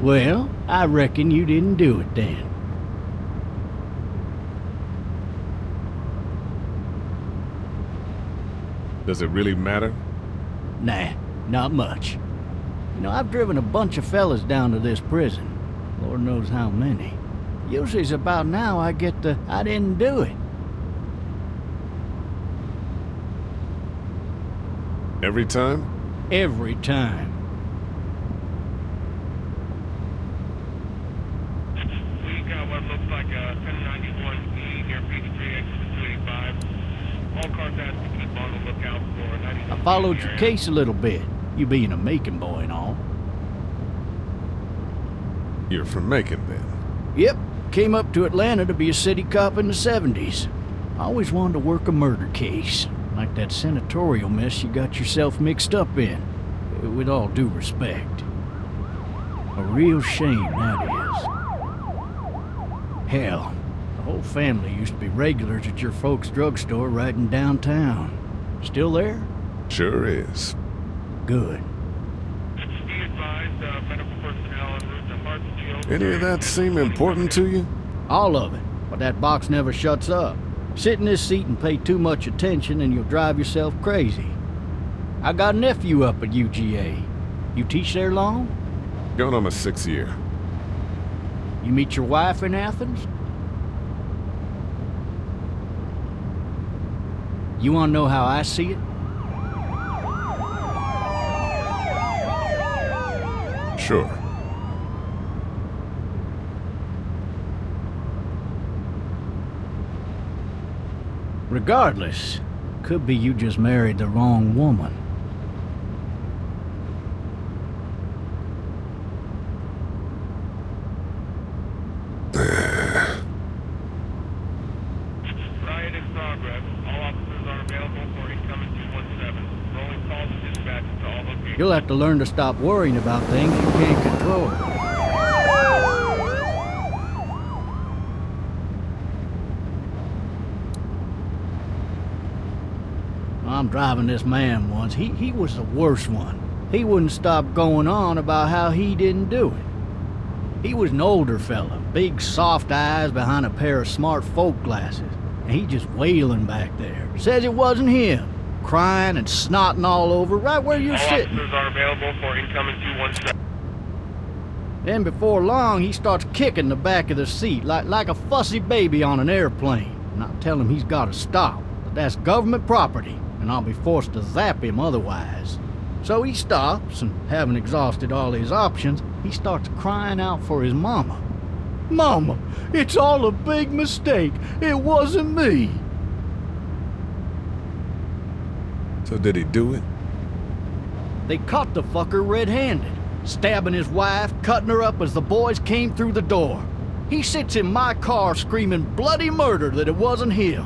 Well, I reckon you didn't do it then. Does it really matter? Nah, not much. You know, I've driven a bunch of fellas down to this prison. Lord knows how many. Usually it's about now I get the, I didn't do it. Every time? Every time. We got what looks like a 1091E near Peachtree, exit 285. All cars have to keep on the lookout for 91. I followed your case a little bit, you being a Macon boy and all. You're from Macon, then? Yep, came up to Atlanta to be a city cop in the 70s. I always wanted to work a murder case, like that senatorial mess you got yourself mixed up in. With all due respect. A real shame, that is. Hell, the whole family used to be regulars at your folks' drugstore right in downtown. Still there? Sure is. Good. Be advised, medical personnel en route to Hartsfield. Any of that seem important to you? All of it, but that box never shuts up. Sit in this seat and pay too much attention and you'll drive yourself crazy. I got a nephew up at UGA. You teach there long? Going on my 6th year. You meet your wife in Athens? You want to know how I see it? Sure. Regardless, could be you just married the wrong woman. Riot in progress. All officers are available for incoming 217. Rolling calls and dispatches to all locations. You'll have to learn to stop worrying about things you can't control. I'm driving this man once. He was the worst one. He wouldn't stop going on about how he didn't do it. He was an older fella, big soft eyes behind a pair of smart folk glasses. And he just wailing back there. Says it wasn't him. Crying and snotting all over right where you're All sitting. officers are available for incoming 217. Then before long, he starts kicking the back of the seat like a fussy baby on an airplane. And I tell him he's got to stop, but that's government property, and I'll be forced to zap him otherwise. So he stops, and having exhausted all his options, he starts crying out for his mama. Mama, it's all a big mistake. It wasn't me. So did he do it? They caught the fucker red-handed, stabbing his wife, cutting her up as the boys came through the door. He sits in my car screaming bloody murder that it wasn't him.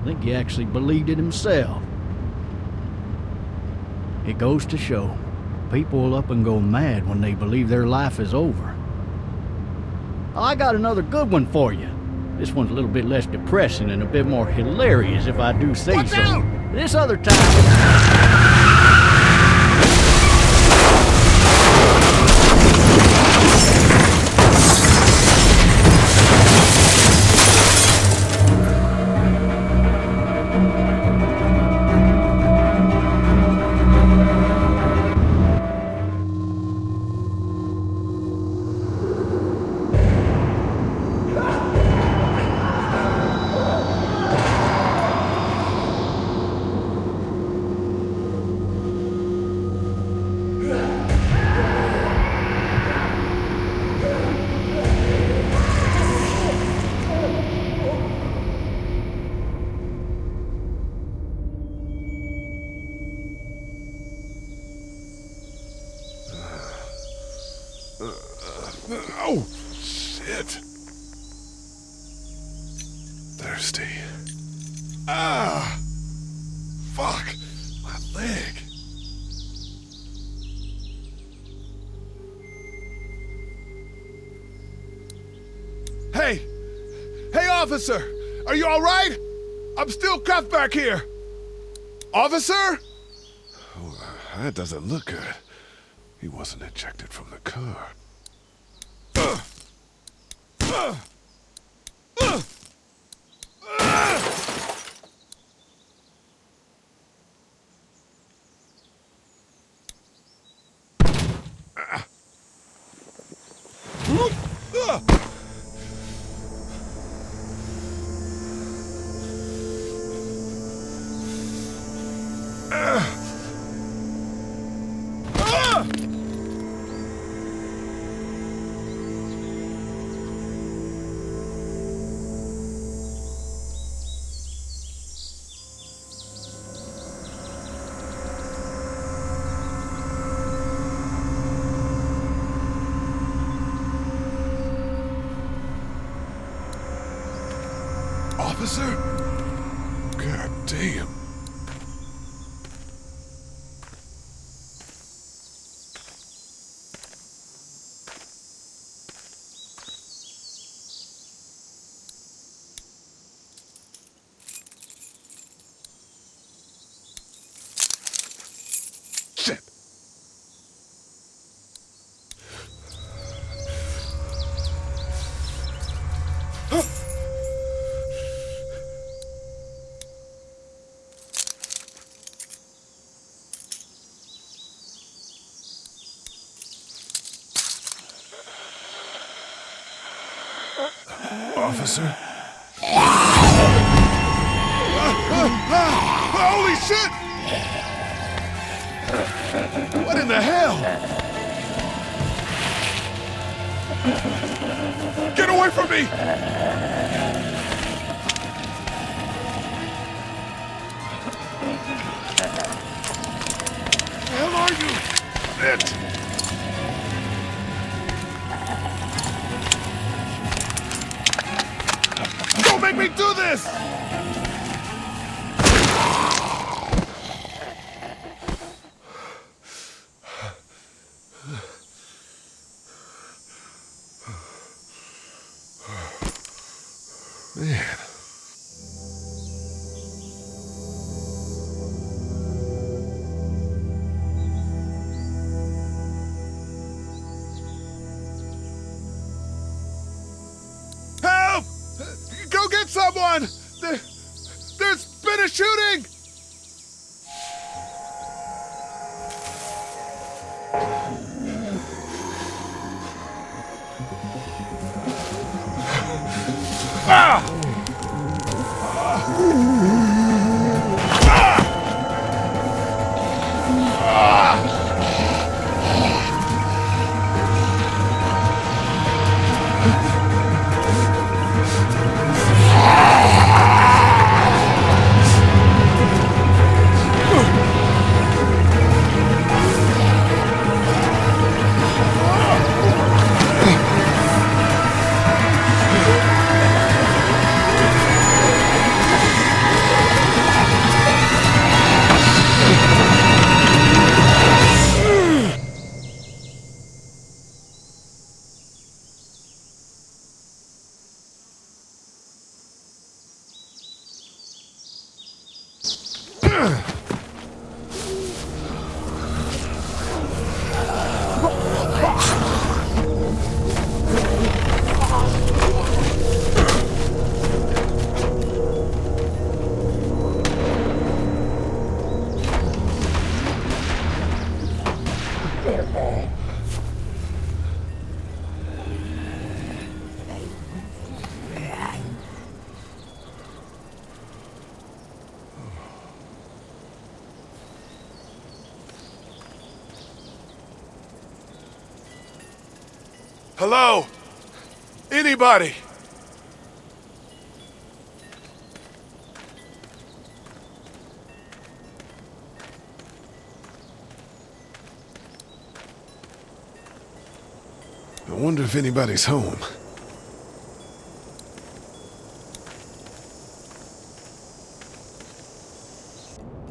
I think he actually believed it himself. It goes to show, people will up and go mad when they believe their life is over. I got another good one for you. This one's a little bit less depressing and a bit more hilarious if I do say so. This other time... Oh, shit. Thirsty. Ah! Fuck! My leg. Hey! Hey, officer! Are you all right? I'm still cuffed back here. Officer? Oh, that doesn't look good. He wasn't ejected from the car. Officer? God damn. Shit. Officer? Holy shit! What in the hell? Get away from me! Where the hell are you? Shit! Don't make me do this! Man. Help! Go get someone! There's been a shooting! Ah! Hello? Anybody? I wonder if anybody's home.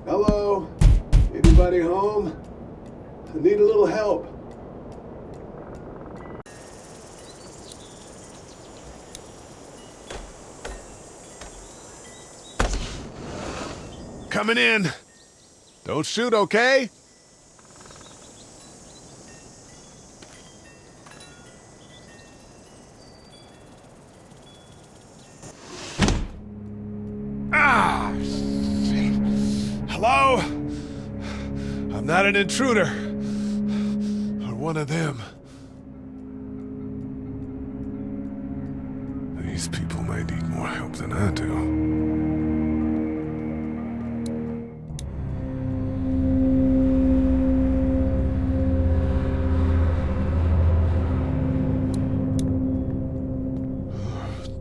Hello? Anybody home? I need a little help. Coming in. Don't shoot, okay? not an intruder. Or one of them. These people may need more help than I do.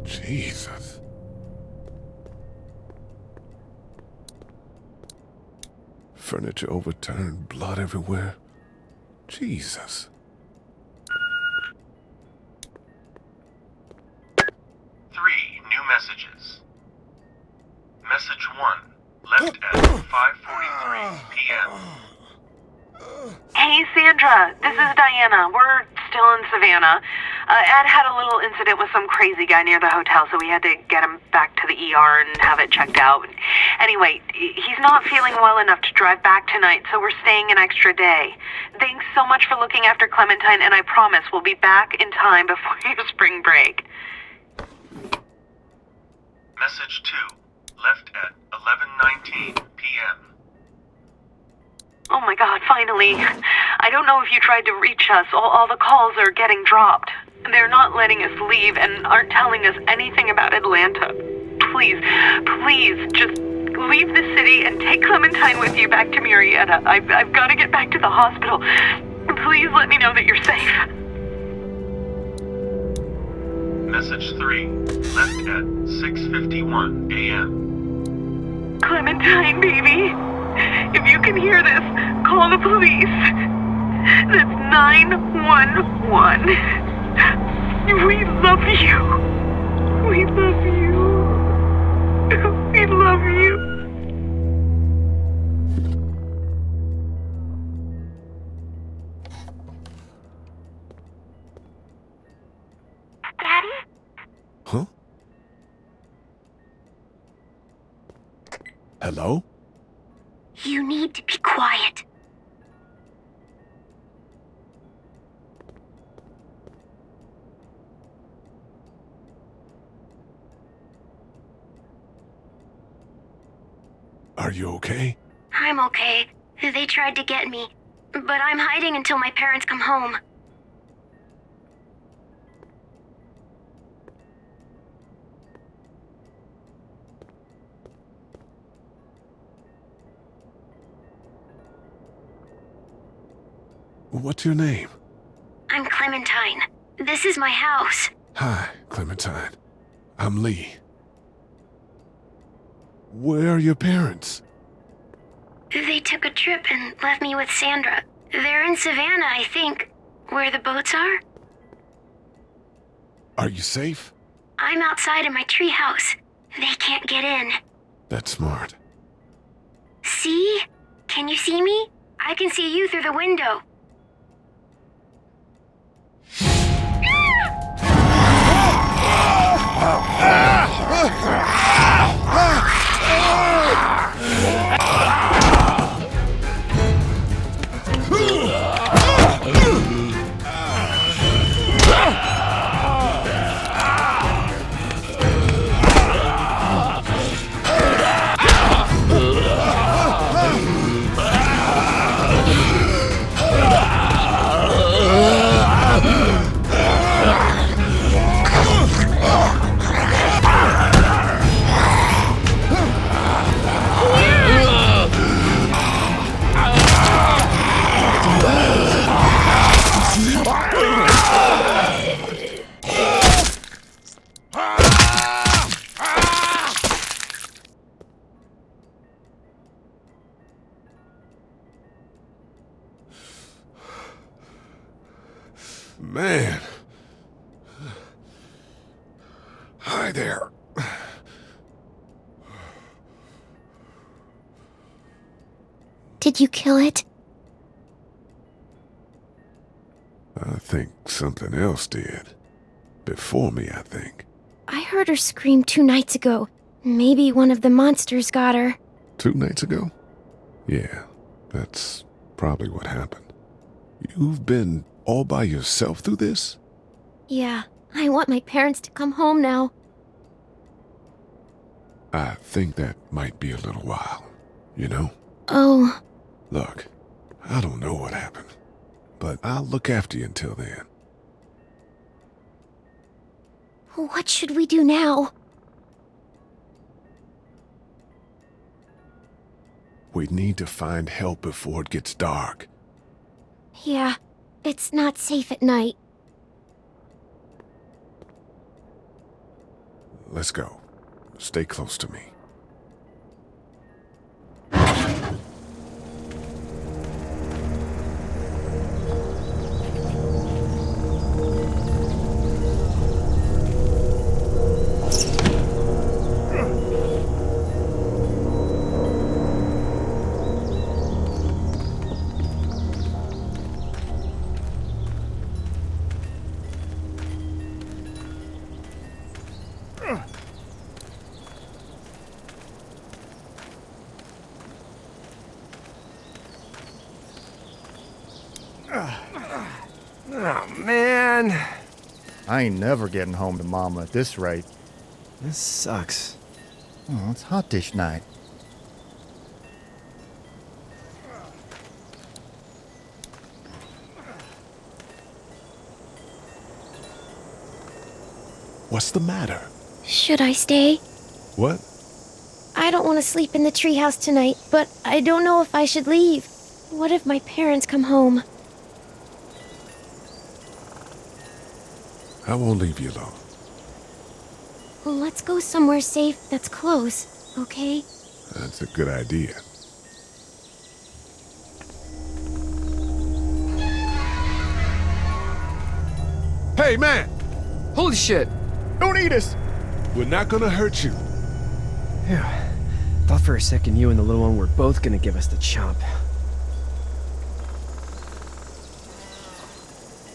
Jesus. Furniture overturned, blood everywhere. Jesus. New messages. Message 1, left at 5:43 p.m. Hey, Sandra, this is Diana. We're still in Savannah. Ed had a little incident with some crazy guy near the hotel, so we had to get him back to the ER and have it checked out. Anyway, he's not feeling well enough to drive back tonight, so we're staying an extra day. Thanks so much for looking after Clementine, and I promise we'll be back in time before your spring break. Message 2, left at 11:19 p.m. Oh my God, finally. I don't know if you tried to reach us. All the calls are getting dropped. They're not letting us leave and aren't telling us anything about Atlanta. Please, just leave the city and take Clementine with you back to Murrieta. I've got to get back to the hospital. Please let me know that you're safe. Message 3, left at 6:51 a.m. Clementine, baby. If you can hear this, call the police. That's 911. We love you. We love you. We love you. Daddy? Huh? Hello? You need to be quiet. Are you okay? I'm okay. They tried to get me, but I'm hiding until my parents come home. What's your name? I'm Clementine. This is my house. Hi, Clementine. I'm Lee. Where are your parents? They took a trip and left me with Sandra. They're in Savannah, I think, where the boats are. Are you safe? I'm outside in my treehouse. They can't get in. That's smart. See? Can you see me? I can see you through the window. Man. Hi there. Did you kill it? I think something else did. Before me, I think. I heard her scream 2 nights ago. Maybe one of the monsters got her. 2 nights ago? Yeah, that's probably what happened. You've been all by yourself through this? Yeah, I want my parents to come home now. I think that might be a little while, you know? Oh. Look, I don't know what happened, but I'll look after you until then. What should we do now? We need to find help before it gets dark. Yeah, it's not safe at night. Let's go. Stay close to me. Oh, man. I ain't never getting home to Mama at this rate. This sucks. Oh, it's hot dish night. What's the matter? Should I stay? What? I don't want to sleep in the treehouse tonight, but I don't know if I should leave. What if my parents come home? I won't leave you alone. Let's go somewhere safe that's close, okay? That's a good idea. Hey, man! Holy shit. Don't eat us! We're not gonna hurt you. Yeah. Thought for a second you and the little one were both gonna give us the chomp.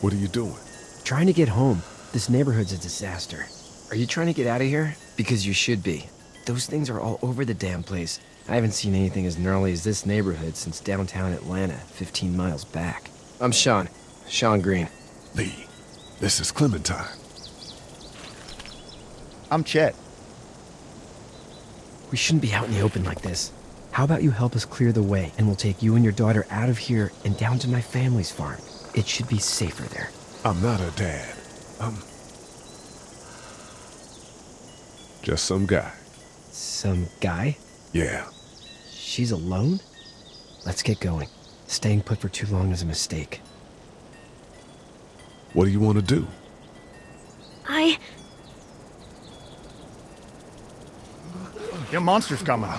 What are you doing? Trying to get home. This neighborhood's a disaster. Are you trying to get out of here? Because you should be. Those things are all over the damn place. I haven't seen anything as gnarly as this neighborhood since downtown Atlanta, 15 miles back. I'm Sean. Sean Green. Lee, this is Clementine. I'm Chet. We shouldn't be out in the open like this. How about you help us clear the way, and we'll take you and your daughter out of here and down to my family's farm. It should be safer there. I'm not her dad. I'm just some guy. Some guy? Yeah. She's alone? Let's get going. Staying put for too long is a mistake. What do you want to do? Your monster's coming.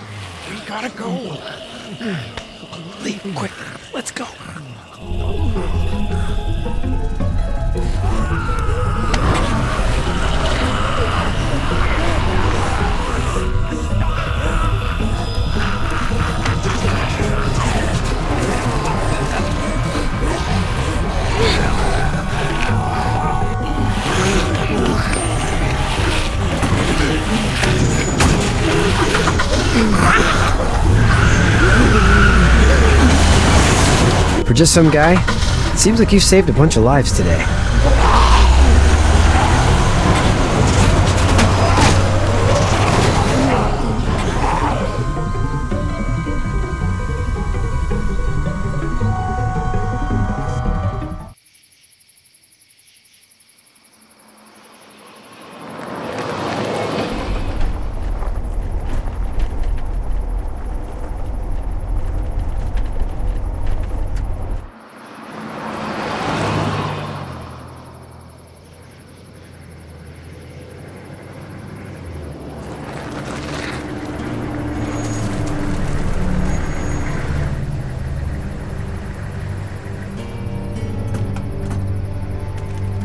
We gotta go. Lee, quick, let's go. For just some guy, it seems like you've saved a bunch of lives today.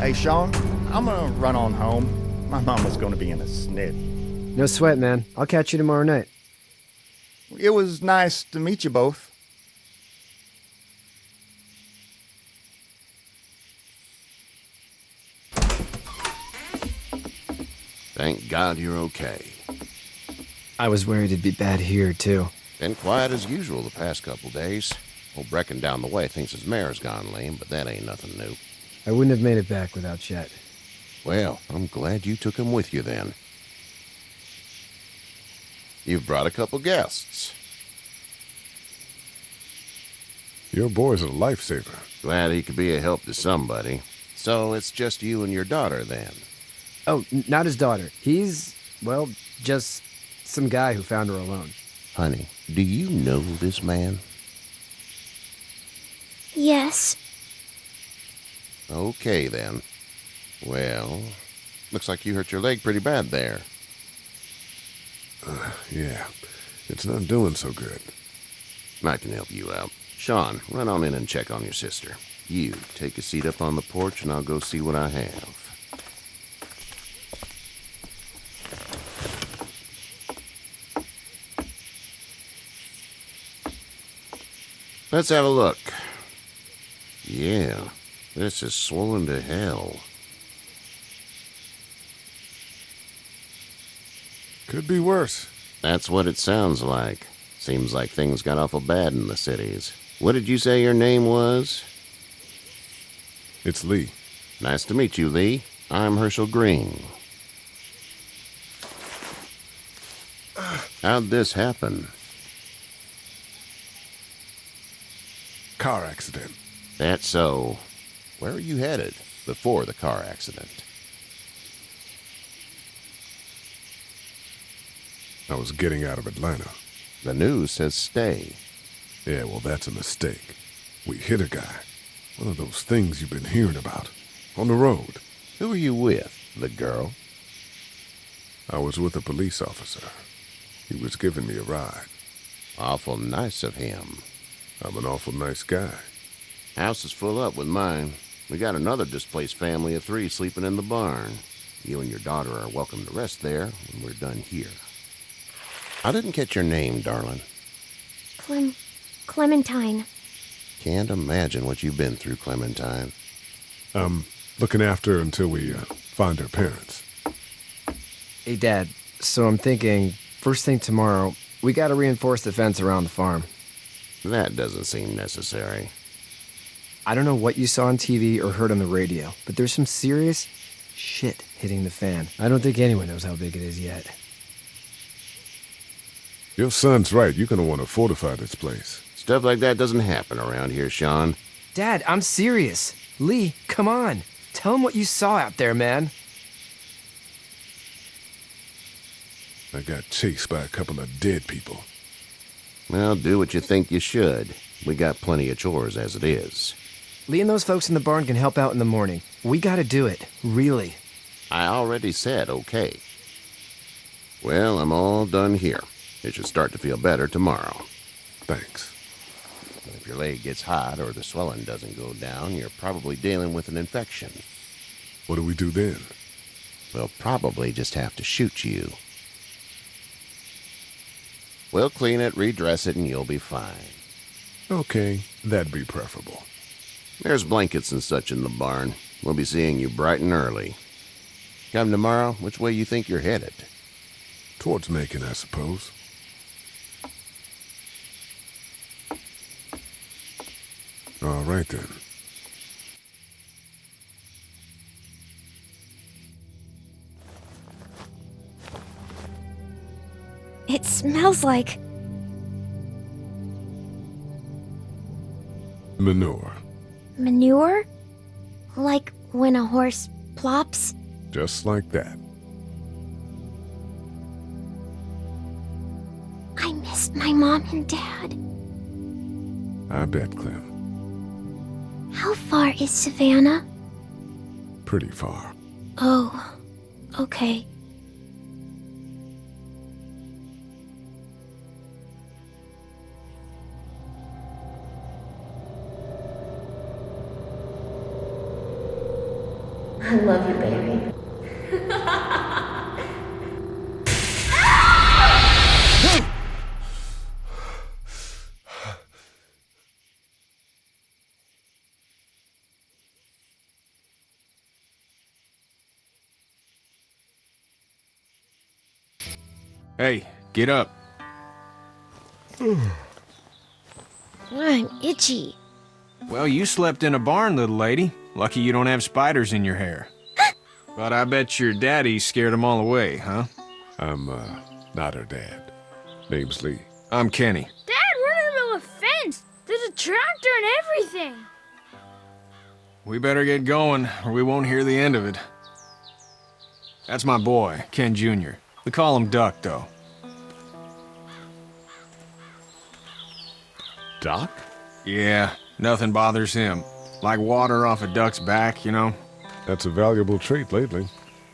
Hey, Sean, I'm gonna run on home. My mama's gonna be in a snit. No sweat, man. I'll catch you tomorrow night. It was nice to meet you both. Thank God you're okay. I was worried it'd be bad here, too. Been quiet as usual the past couple days. Old Brecken down the way thinks his mare's gone lame, but that ain't nothing new. I wouldn't have made it back without Chet. Well, I'm glad you took him with you then. You've brought a couple guests. Your boy's a lifesaver. Glad he could be a help to somebody. So it's just you and your daughter, then? Oh, not his daughter. He's, well, just some guy who found her alone. Honey, do you know this man? Yes. Okay, then. Well, looks like you hurt your leg pretty bad there. Yeah, it's not doing so good. I can help you out. Sean, run on in and check on your sister. You, take a seat up on the porch and I'll go see what I have. Let's have a look. Yeah, this is swollen to hell. Could be worse. That's what it sounds like. Seems like things got awful bad in the cities. What did you say your name was? It's Lee. Nice to meet you, Lee. I'm Herschel Green. How'd this happen? Car accident. That's so. Where are you headed before the car accident? I was getting out of Atlanta. The news says stay. Yeah, well, that's a mistake. We hit a guy. One of those things you've been hearing about. On the road. Who are you with? The girl? I was with a police officer. He was giving me a ride. Awful nice of him. I'm an awful nice guy. House is full up with mine. We got another displaced family of 3 sleeping in the barn. You and your daughter are welcome to rest there when we're done here. I didn't catch your name, darling. Clementine. Can't imagine what you've been through, Clementine. I'm looking after her until we find her parents. Hey, Dad, so I'm thinking, first thing tomorrow, we gotta reinforce the fence around the farm. That doesn't seem necessary. I don't know what you saw on TV or heard on the radio, but there's some serious shit hitting the fan. I don't think anyone knows how big it is yet. Your son's right. You're gonna want to fortify this place. Stuff like that doesn't happen around here, Sean. Dad, I'm serious. Lee, come on. Tell him what you saw out there, man. I got chased by a couple of dead people. Well, do what you think you should. We got plenty of chores as it is. Lee and those folks in the barn can help out in the morning. We gotta do it. Really. I already said okay. Well, I'm all done here. It should start to feel better tomorrow. Thanks. But if your leg gets hot or the swelling doesn't go down, you're probably dealing with an infection. What do we do then? We'll probably just have to shoot you. We'll clean it, redress it, and you'll be fine. Okay, that'd be preferable. There's blankets and such in the barn. We'll be seeing you bright and early. Come tomorrow, which way you think you're headed? Towards Macon, I suppose. All right, then. It smells like... Manure. manure? Like when a horse plops? Just like that. I missed my mom and dad. I bet, Clem. How far is Savannah? Pretty far. Oh, okay. I love you, baby. Hey, get up. I'm itchy. Well, you slept in a barn, little lady. Lucky you don't have spiders in your hair. But I bet your daddy scared them all away, huh? I'm, not her dad. Name's Lee. I'm Kenny. Dad, we're in the middle of a fence. There's a tractor and We better get going, or we won't hear the end of it. That's my boy, Ken Jr. We call him Duck, though. Doc? Yeah, nothing bothers him. Like water off a duck's back, you know? That's a valuable trait lately.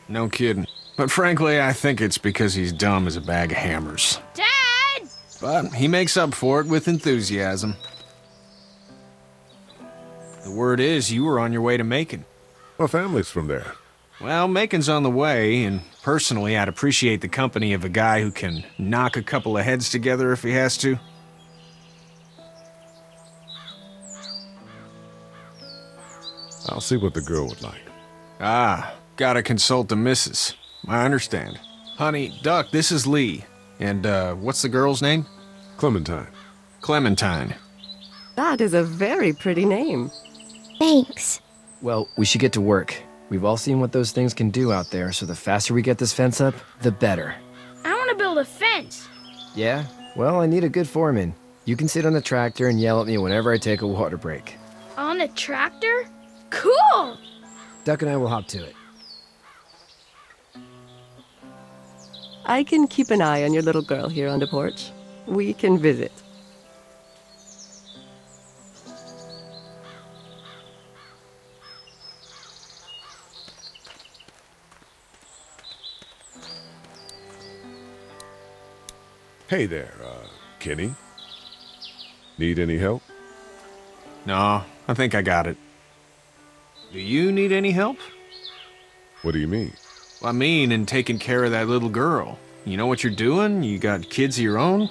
No kidding. But frankly, I think it's because he's dumb as a bag of hammers. Dad! But he makes up for it with enthusiasm. The word is you were on your way to Macon. My family's from there. Well, Macon's on the way, and personally, I'd appreciate the company of a guy who can knock a couple of heads together if he has to. I'll see what the girl would like. Ah, gotta consult the missus. I understand. Honey, Duck, this is Lee. And, what's the girl's name? Clementine. Clementine. That is a very pretty name. Thanks. Well, we should get to work. We've all seen what those things can do out there, so the faster we get this fence up, the better. I want to build a fence. Yeah? Well, I need a good foreman. You can sit on the tractor and yell at me whenever I take a water break. On a tractor? Cool! Duck and I will hop to it. I can keep an eye on your little girl here on the porch. We can visit. Hey there, Kenny. Need any help? No, I think I got it. Do you need any help? What do you mean? I mean, in taking care of that little girl. You know what you're doing? You got kids of your own?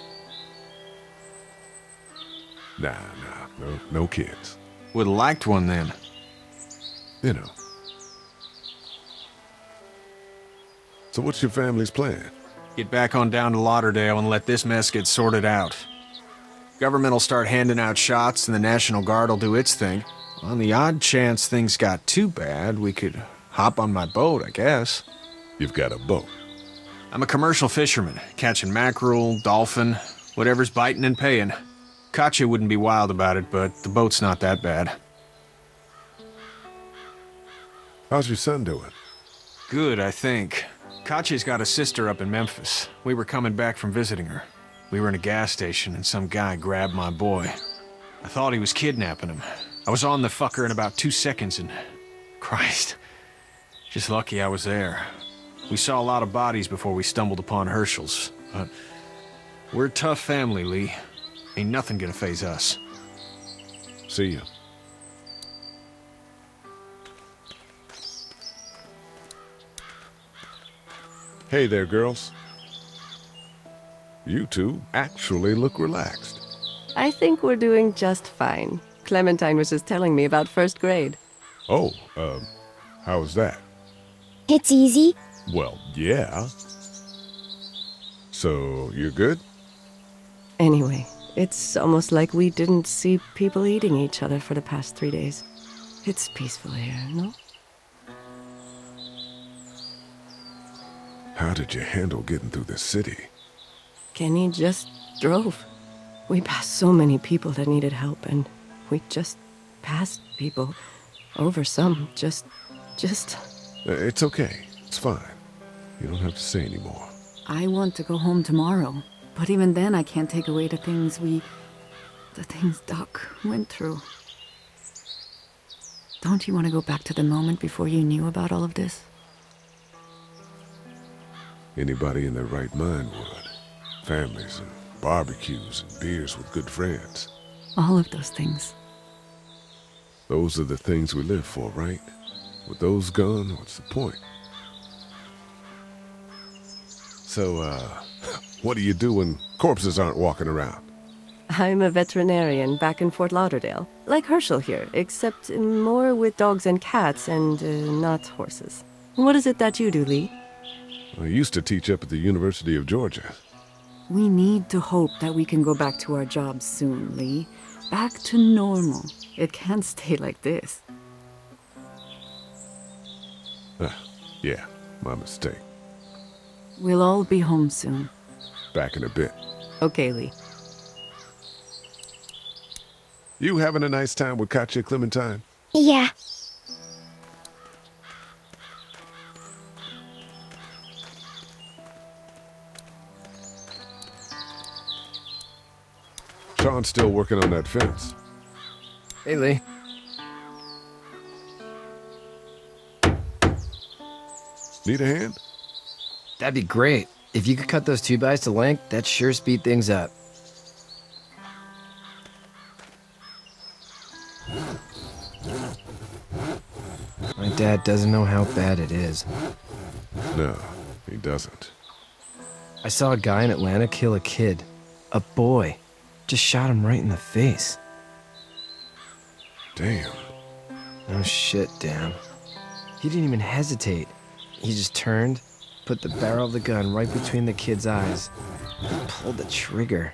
Nah, no kids. Would've liked one then. You know. So what's your family's plan? Get back on down to Lauderdale and let this mess get sorted out. Government will start handing out shots and the National Guard will do its thing. On the odd chance things got too bad, we could hop on my boat, I guess. You've got a boat? I'm a commercial fisherman, catching mackerel, dolphin, whatever's biting and paying. Katya wouldn't be wild about it, but the boat's not that bad. How's your son doing? Good, I think. Katya's got a sister up in Memphis. We were coming back from visiting her. We were in a gas station and some guy grabbed my boy. I thought he was kidnapping him. I was on the fucker in about 2 seconds and... Christ. Just lucky I was there. We saw a lot of bodies before we stumbled upon Herschel's, but... We're a tough family, Lee. Ain't nothing gonna faze us. See ya. Hey there, girls. You two actually look relaxed. I think we're doing just fine. Clementine was just telling me about first grade. Oh, how was that? It's easy. Well, yeah. So, you're good? Anyway, it's almost like we didn't see people eating each other for the past 3 days. It's peaceful here, no? How did you handle getting through the city? Kenny just drove. We passed so many people that needed help, and we just passed people. Over some, just... It's okay. It's fine. You don't have to say anymore. I want to go home tomorrow. But even then, I can't take away the things Doc went through. Don't you want to go back to the moment before you knew about all of this? Anybody in their right mind would. Families and barbecues and beers with good friends. All of those things. Those are the things we live for, right? With those gone, what's the point? So, what do you do when corpses aren't walking around? I'm a veterinarian back in Fort Lauderdale. Like Herschel here, except more with dogs and cats and not horses. What is it that you do, Lee? I used to teach up at the University of Georgia. We need to hope that we can go back to our jobs soon, Lee. Back to normal. It can't stay like this. Yeah, my mistake. We'll all be home soon. Back in a bit. Okay, Lee. You having a nice time with Katya, Clementine? Yeah. Sean's still working on that fence. Hey, Lee. Need a hand? That'd be great. If you could cut those 2x to length, that'd sure speed things up. My dad doesn't know how bad it is. No, he doesn't. I saw a guy in Atlanta kill a kid. A boy. Just shot him right in the face. Damn. No shit, Dan. He didn't even hesitate. He just turned, put the barrel of the gun right between the kid's eyes, and pulled the trigger.